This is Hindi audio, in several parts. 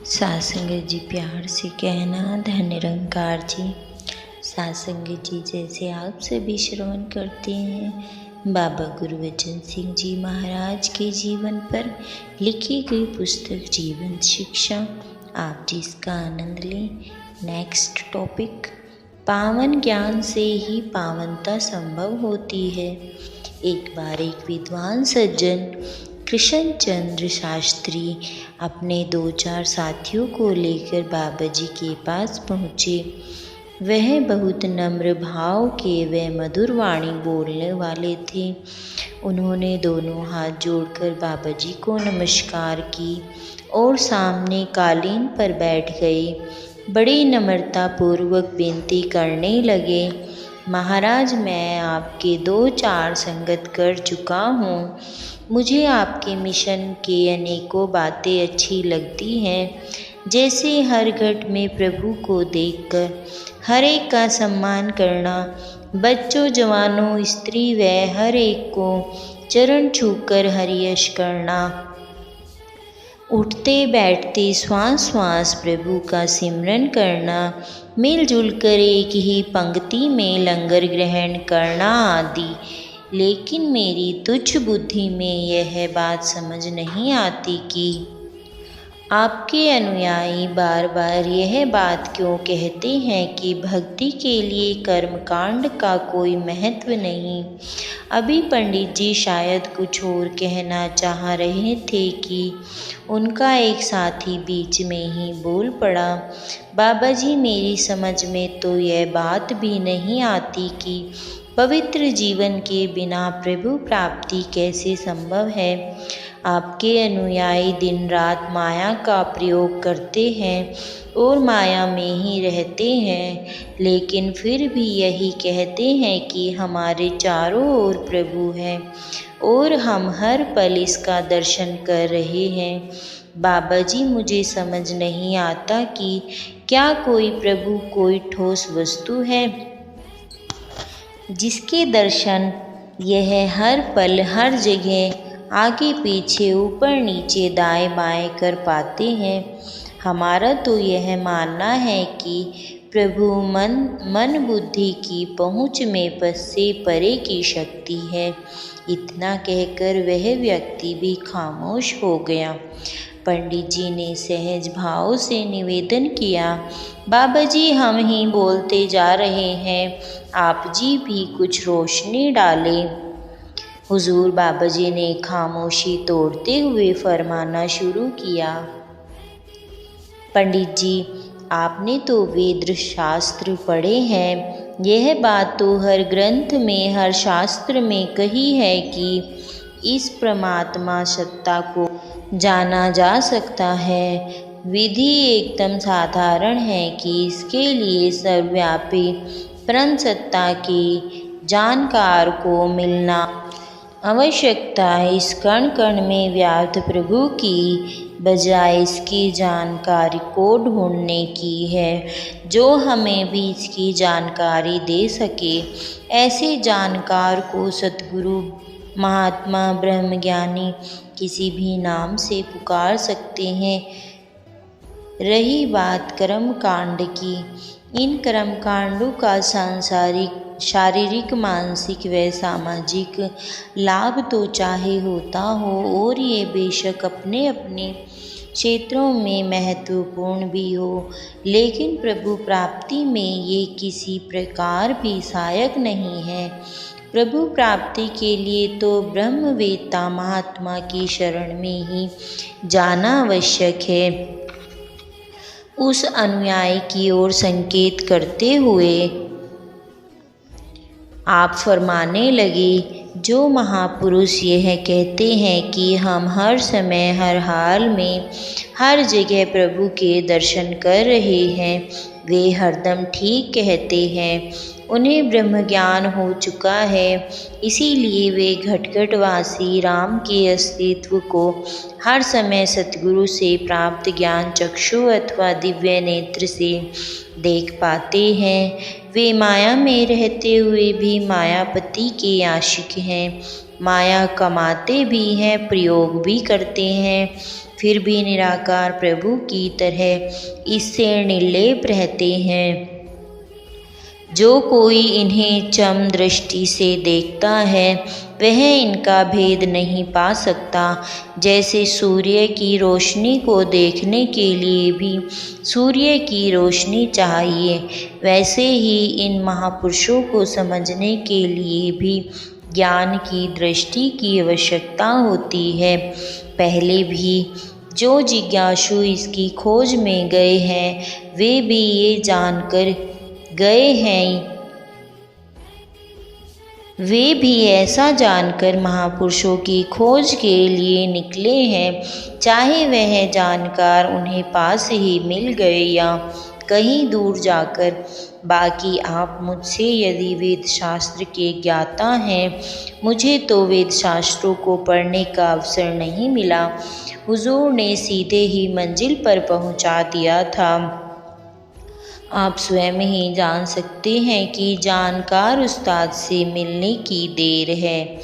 सासंगत जी प्यार से कहना, धन निरंकार जी। सासंगत जी, जैसे आप सभी श्रवण करते हैं बाबा गुरबचन सिंह जी महाराज के जीवन पर लिखी गई पुस्तक जीवन शिक्षा, आप जिसका आनंद लें। नेक्स्ट टॉपिक, पावन ज्ञान से ही पावनता संभव होती है। एक बार एक विद्वान सज्जन कृष्ण चंद्र शास्त्री अपने 2-4 साथियों को लेकर बाबा जी के पास पहुँचे। वह बहुत नम्र भाव के व मधुर वाणी बोलने वाले थे। उन्होंने दोनों हाथ जोड़कर बाबा जी को नमस्कार की और सामने कालीन पर बैठ गए। बड़ी नम्रता पूर्वक विनती करने लगे, महाराज, मैं आपके 2-4 संगत कर चुका हूँ। मुझे आपके मिशन के अनेकों बातें अच्छी लगती हैं, जैसे हर घट में प्रभु को देखकर हर एक का सम्मान करना, बच्चों, जवानों, स्त्री व हर एक को चरण छूकर हरियश करना, उठते बैठते श्वास श्वास प्रभु का सिमरन करना, मिलजुल कर एक ही पंक्ति में लंगर ग्रहण करना आदि। लेकिन मेरी तुच्छ बुद्धि में यह बात समझ नहीं आती कि आपके अनुयायी बार बार यह बात क्यों कहते हैं कि भक्ति के लिए कर्मकांड का कोई महत्व नहीं। अभी पंडित जी शायद कुछ और कहना चाह रहे थे कि उनका एक साथी बीच में ही बोल पड़ा, बाबा जी, मेरी समझ में तो यह बात भी नहीं आती कि पवित्र जीवन के बिना प्रभु प्राप्ति कैसे संभव है। आपके अनुयायी दिन रात माया का प्रयोग करते हैं और माया में ही रहते हैं, लेकिन फिर भी यही कहते हैं कि हमारे चारों ओर प्रभु है और हम हर पल इसका दर्शन कर रहे हैं। बाबा जी, मुझे समझ नहीं आता कि क्या कोई प्रभु कोई ठोस वस्तु है जिसके दर्शन यह हर पल हर जगह आगे पीछे ऊपर नीचे दाएं बाएं कर पाते हैं। हमारा तो यह मानना है कि प्रभु मन बुद्धि की पहुँच में से परे की शक्ति है। इतना कहकर वह व्यक्ति भी खामोश हो गया। पंडित जी ने सहज भाव से निवेदन किया, बाबा जी, हम ही बोलते जा रहे हैं, आप जी भी कुछ रोशनी डालें। हुजूर बाबा जी ने खामोशी तोड़ते हुए फरमाना शुरू किया, पंडित जी, आपने तो वेद शास्त्र पढ़े हैं। यह बात तो हर ग्रंथ में, हर शास्त्र में कही है कि इस परमात्मा सत्ता को जाना जा सकता है। विधि एकदम साधारण है कि इसके लिए सर्वव्यापी परम सत्ता के जानकार को मिलना आवश्यकता है। इस कण कण में व्याप्त प्रभु की बजाय इसकी जानकारी को ढूंढने की है, जो हमें भी इसकी जानकारी दे सके। ऐसे जानकार को सतगुरु, महात्मा, ब्रह्मज्ञानी किसी भी नाम से पुकार सकते हैं। रही बात कर्म कांड की, इन कर्म कांडों का शारीरिक, मानसिक व सामाजिक लाभ तो चाहे होता हो, और ये बेशक अपने अपने क्षेत्रों में महत्वपूर्ण भी हो, लेकिन प्रभु प्राप्ति में ये किसी प्रकार भी सहायक नहीं है। प्रभु प्राप्ति के लिए तो ब्रह्मवेत्ता महात्मा की शरण में ही जाना आवश्यक है। उस अनुयायी की ओर संकेत करते हुए आप फरमाने लगे, जो महापुरुष यह कहते हैं कि हम हर समय, हर हाल में, हर जगह प्रभु के दर्शन कर रहे हैं, वे हरदम ठीक कहते हैं। उन्हें ब्रह्म ज्ञान हो चुका है, इसीलिए वे घटघटवासी राम के अस्तित्व को हर समय सतगुरु से प्राप्त ज्ञान चक्षु अथवा दिव्य नेत्र से देख पाते हैं। वे माया में रहते हुए भी मायापति के आशिक हैं, माया कमाते भी हैं, प्रयोग भी करते हैं, फिर भी निराकार प्रभु की तरह इससे निर्लेप रहते हैं। जो कोई इन्हें चम दृष्टि से देखता है वह इनका भेद नहीं पा सकता। जैसे सूर्य की रोशनी को देखने के लिए भी सूर्य की रोशनी चाहिए, वैसे ही इन महापुरुषों को समझने के लिए भी ज्ञान की दृष्टि की आवश्यकता होती है। पहले भी जो जिज्ञासु इसकी खोज में गए हैं वे भी ये जानकर गए हैं, वे भी ऐसा जानकर महापुरुषों की खोज के लिए निकले हैं, चाहे वह जानकार उन्हें पास ही मिल गए या कहीं दूर जाकर। बाकी आप मुझसे यदि वेद शास्त्र के ज्ञाता हैं, मुझे तो वेद शास्त्रों को पढ़ने का अवसर नहीं मिला। हुजूर ने सीधे ही मंजिल पर पहुंचा दिया था। आप स्वयं ही जान सकते हैं कि जानकार उस्ताद से मिलने की देर है,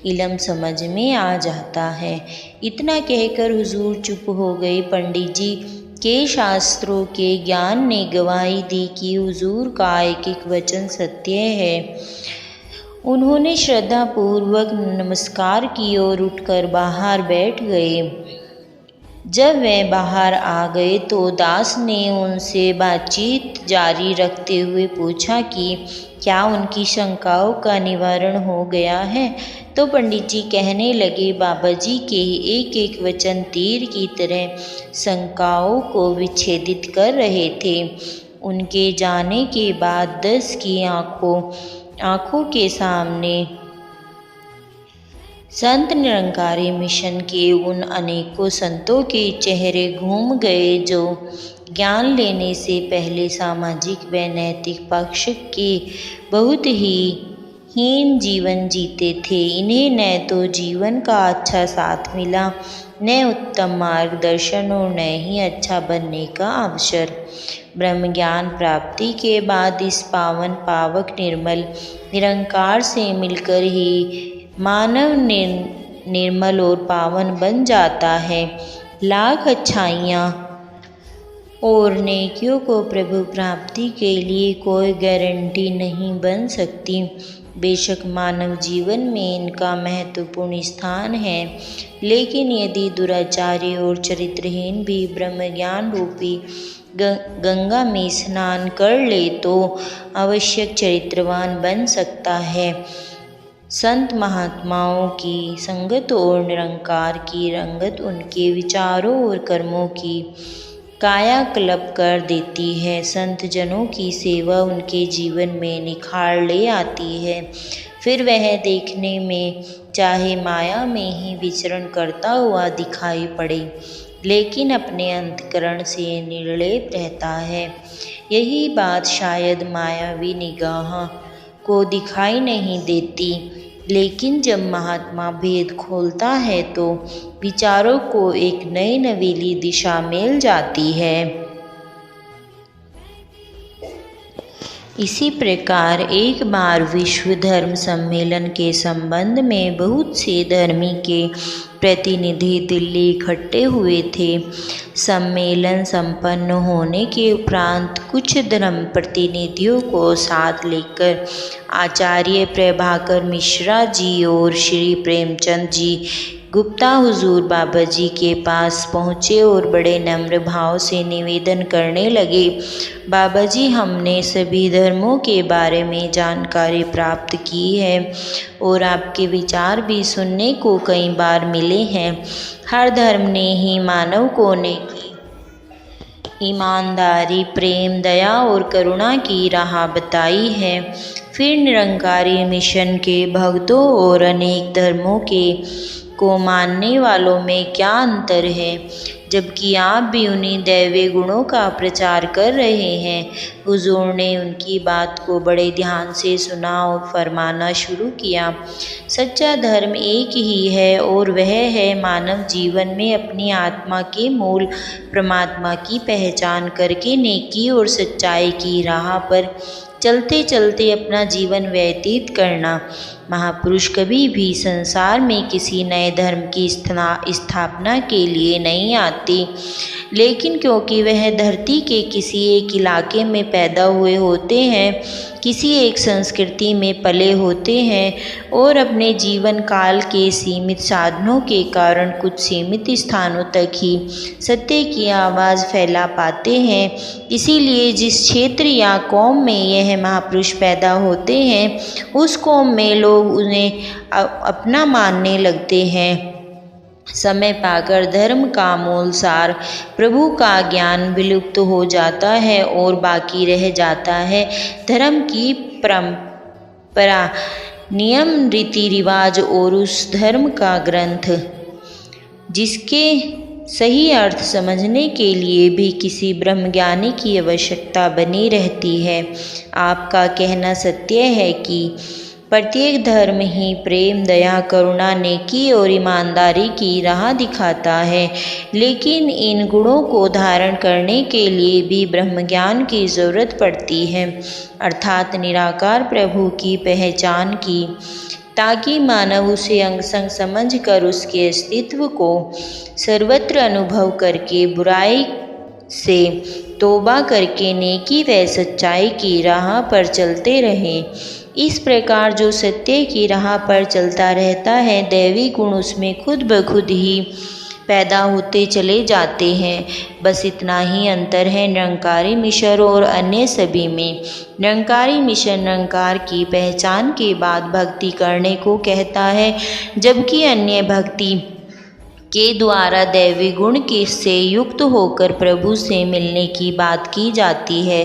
इल्म समझ में आ जाता है। इतना कहकर हुजूर चुप हो गए। पंडित जी के शास्त्रों के ज्ञान ने गवाही दी कि हुजूर का एक एक वचन सत्य है। उन्होंने श्रद्धापूर्वक नमस्कार की और उठकर बाहर बैठ गए। जब वे बाहर आ गए तो दास ने उनसे बातचीत जारी रखते हुए पूछा कि क्या उनकी शंकाओं का निवारण हो गया है। तो पंडित जी कहने लगे, बाबा जी के एक एक वचन तीर की तरह शंकाओं को विच्छेदित कर रहे थे। उनके जाने के बाद 10 की आंखों के सामने संत निरंकारी मिशन के उन अनेकों संतों के चेहरे घूम गए जो ज्ञान लेने से पहले सामाजिक व नैतिक पक्ष के बहुत ही हीन जीवन जीते थे। इन्हें न तो जीवन का अच्छा साथ मिला, न उत्तम मार्गदर्शन और न ही अच्छा बनने का अवसर। ब्रह्म ज्ञान प्राप्ति के बाद इस पावन पावक निर्मल निरंकार से मिलकर ही मानव निर्मल और पावन बन जाता है। लाख अच्छाइयाँ और नेकियों को प्रभु प्राप्ति के लिए कोई गारंटी नहीं बन सकती। बेशक मानव जीवन में इनका महत्वपूर्ण स्थान है, लेकिन यदि दुराचारी और चरित्रहीन भी ब्रह्म ज्ञान रूपी गंगा में स्नान कर ले तो आवश्यक चरित्रवान बन सकता है। संत महात्माओं की संगत और निरंकार की रंगत उनके विचारों और कर्मों की कायाकल्प कर देती है। संत जनों की सेवा उनके जीवन में निखार ले आती है। फिर वह देखने में चाहे माया में ही विचरण करता हुआ दिखाई पड़े, लेकिन अपने अंतःकरण से निर्लेप रहता है। यही बात शायद मायावी निगाह को दिखाई नहीं देती, लेकिन जब महात्मा भेद खोलता है तो विचारों को एक नई नवीली दिशा मिल जाती है। इसी प्रकार एक बार विश्व धर्म सम्मेलन के संबंध में बहुत से धर्मी के प्रतिनिधि दिल्ली इकट्ठे हुए थे। सम्मेलन संपन्न होने के उपरांत कुछ धर्म प्रतिनिधियों को साथ लेकर आचार्य प्रभाकर मिश्रा जी और श्री प्रेमचंद जी गुप्ता हुजूर बाबा जी के पास पहुँचे और बड़े नम्र भाव से निवेदन करने लगे, बाबा जी हमने सभी धर्मों के बारे में जानकारी प्राप्त की है और आपके विचार भी सुनने को कई बार मिले हैं। हर धर्म ने ही मानव को नेकी, ईमानदारी, प्रेम, दया और करुणा की राह बताई है। फिर निरंकारी मिशन के भक्तों और अनेक धर्मों को मानने वालों में क्या अंतर है। जबकि आप भी उन्हीं दैवीय गुणों का प्रचार कर रहे हैं। हुजूर ने उनकी बात को बड़े ध्यान से सुना और फरमाना शुरू किया, सच्चा धर्म एक ही है और वह है मानव जीवन में अपनी आत्मा के मूल परमात्मा की पहचान करके नेकी और सच्चाई की राह पर चलते चलते अपना जीवन व्यतीत करना। महापुरुष कभी भी संसार में किसी नए धर्म की स्थापना के लिए नहीं आते, लेकिन क्योंकि वह धरती के किसी एक इलाके में पैदा हुए होते हैं, किसी एक संस्कृति में पले होते हैं और अपने जीवन काल के सीमित साधनों के कारण कुछ सीमित स्थानों तक ही सत्य की आवाज़ फैला पाते हैं, इसीलिए जिस क्षेत्र या कौम में यह महापुरुष पैदा होते हैं, उस कौम में लोग उन्हें अपना मानने लगते हैं। समय पाकर धर्म का मूल सार प्रभु का ज्ञान विलुप्त हो जाता है और बाकी रह जाता है धर्म की परंपरा, नियम, रीति रिवाज और उस धर्म का ग्रंथ, जिसके सही अर्थ समझने के लिए भी किसी ब्रह्मज्ञानी की आवश्यकता बनी रहती है। आपका कहना सत्य है कि प्रत्येक धर्म ही प्रेम, दया, करुणा, नेकी और ईमानदारी की राह दिखाता है, लेकिन इन गुणों को धारण करने के लिए भी ब्रह्मज्ञान की जरूरत पड़ती है, अर्थात निराकार प्रभु की पहचान की, ताकि मानव उसे अंग संग समझ कर उसके अस्तित्व को सर्वत्र अनुभव करके बुराई से तौबा करके नेकी व सच्चाई की राह पर चलते रहे। इस प्रकार जो सत्य की राह पर चलता रहता है, दैवी गुण उसमें खुद ब खुद ही पैदा होते चले जाते हैं। बस इतना ही अंतर है निरंकारी मिशन और अन्य सभी में। निरंकारी मिशन निरंकार की पहचान के बाद भक्ति करने को कहता है, जबकि अन्य भक्ति के द्वारा दैवी गुण के से युक्त होकर प्रभु से मिलने की बात की जाती है।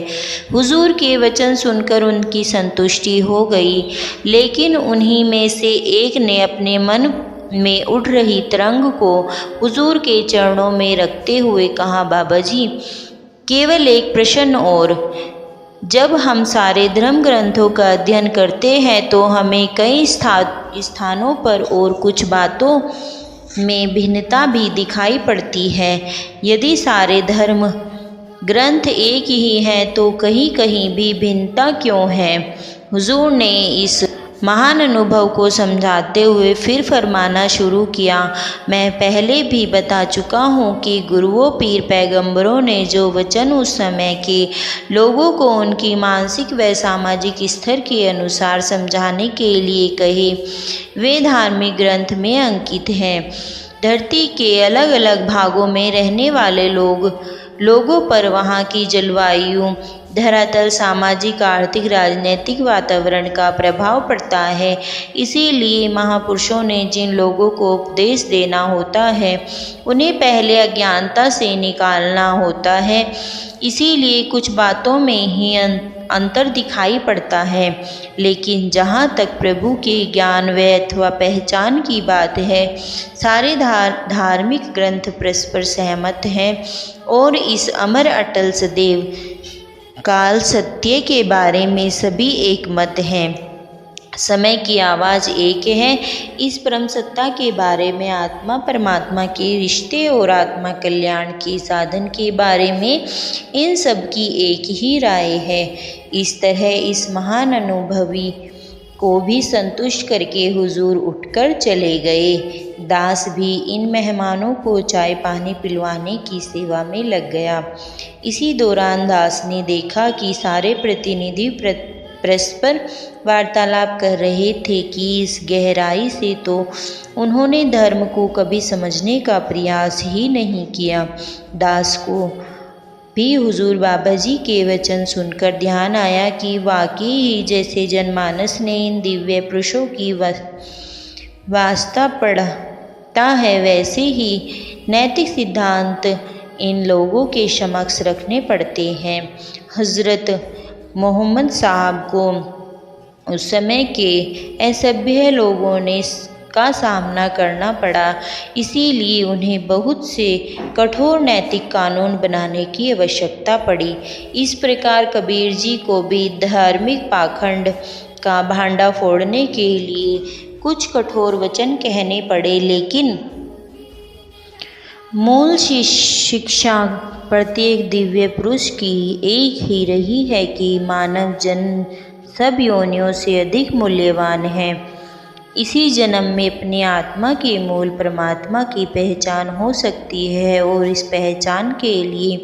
हुजूर के वचन सुनकर उनकी संतुष्टि हो गई, लेकिन उन्हीं में से एक ने अपने मन में उठ रही तरंग को हुजूर के चरणों में रखते हुए कहा, बाबा जी, केवल एक प्रश्न और। जब हम सारे धर्म ग्रंथों का अध्ययन करते हैं तो हमें कई स्थानों पर और कुछ बातों में भिन्नता भी दिखाई पड़ती है। यदि सारे धर्म ग्रंथ एक ही हैं तो कहीं कहीं भी भिन्नता क्यों है? हुजूर ने इस महान अनुभव को समझाते हुए फिर फरमाना शुरू किया, मैं पहले भी बता चुका हूँ कि गुरुओं, पीर, पैगंबरों ने जो वचन उस समय के लोगों को उनकी मानसिक व सामाजिक स्तर के अनुसार समझाने के लिए कहे, वे धार्मिक ग्रंथ में अंकित हैं। धरती के अलग अलग भागों में रहने वाले लोगों पर वहाँ की जलवायु, धरातल, सामाजिक, आर्थिक, राजनीतिक वातावरण का प्रभाव पड़ता है। इसीलिए महापुरुषों ने जिन लोगों को उपदेश देना होता है, उन्हें पहले अज्ञानता से निकालना होता है। इसीलिए कुछ बातों में ही अंतर दिखाई पड़ता है, लेकिन जहाँ तक प्रभु के ज्ञान व अथवा पहचान की बात है, सारे धार्मिक ग्रंथ परस्पर सहमत हैं और इस अमर अटल सदैव काल सत्य के बारे में सभी एक मत हैं। समय की आवाज़ एक है। इस परम सत्ता के बारे में, आत्मा परमात्मा के रिश्ते और आत्मा कल्याण के साधन के बारे में इन सब की एक ही राय है। इस तरह इस महान अनुभवी को भी संतुष्ट करके हुजूर उठकर चले गए। दास भी इन मेहमानों को चाय पानी पिलवाने की सेवा में लग गया। इसी दौरान दास ने देखा कि सारे प्रतिनिधि परस्पर वार्तालाप कर रहे थे कि इस गहराई से तो उन्होंने धर्म को कभी समझने का प्रयास ही नहीं किया। दास को भी हुजूर बाबा जी के वचन सुनकर ध्यान आया कि वाकई ही जैसे जनमानस ने इन दिव्य पुरुषों की वास्ता पढ़ता है, वैसे ही नैतिक सिद्धांत इन लोगों के समक्ष रखने पड़ते हैं। हज़रत मोहम्मद साहब को उस समय के असभ्य लोगों ने का सामना करना पड़ा। इसीलिए उन्हें बहुत से कठोर नैतिक कानून बनाने की आवश्यकता पड़ी। इस प्रकार कबीर जी को भी धार्मिक पाखंड का भांडा फोड़ने के लिए कुछ कठोर वचन कहने पड़े, लेकिन मूल शिक्षा प्रत्येक दिव्य पुरुष की एक ही रही है कि मानव जन्म सब योनियों से अधिक मूल्यवान है। इसी जन्म में अपनी आत्मा के मूल परमात्मा की पहचान हो सकती है और इस पहचान के लिए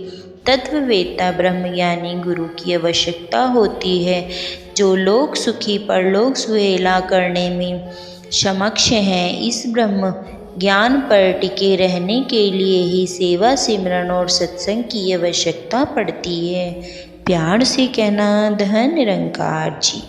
तत्ववेत्ता ब्रह्मज्ञानी गुरु की आवश्यकता होती है, जो लोक सुखी परलोक सुहेला करने में समक्ष हैं। इस ब्रह्म ज्ञान पर टिके रहने के लिए ही सेवा, सिमरन और सत्संग की आवश्यकता पड़ती है। प्यार से कहना, धन निरंकार जी।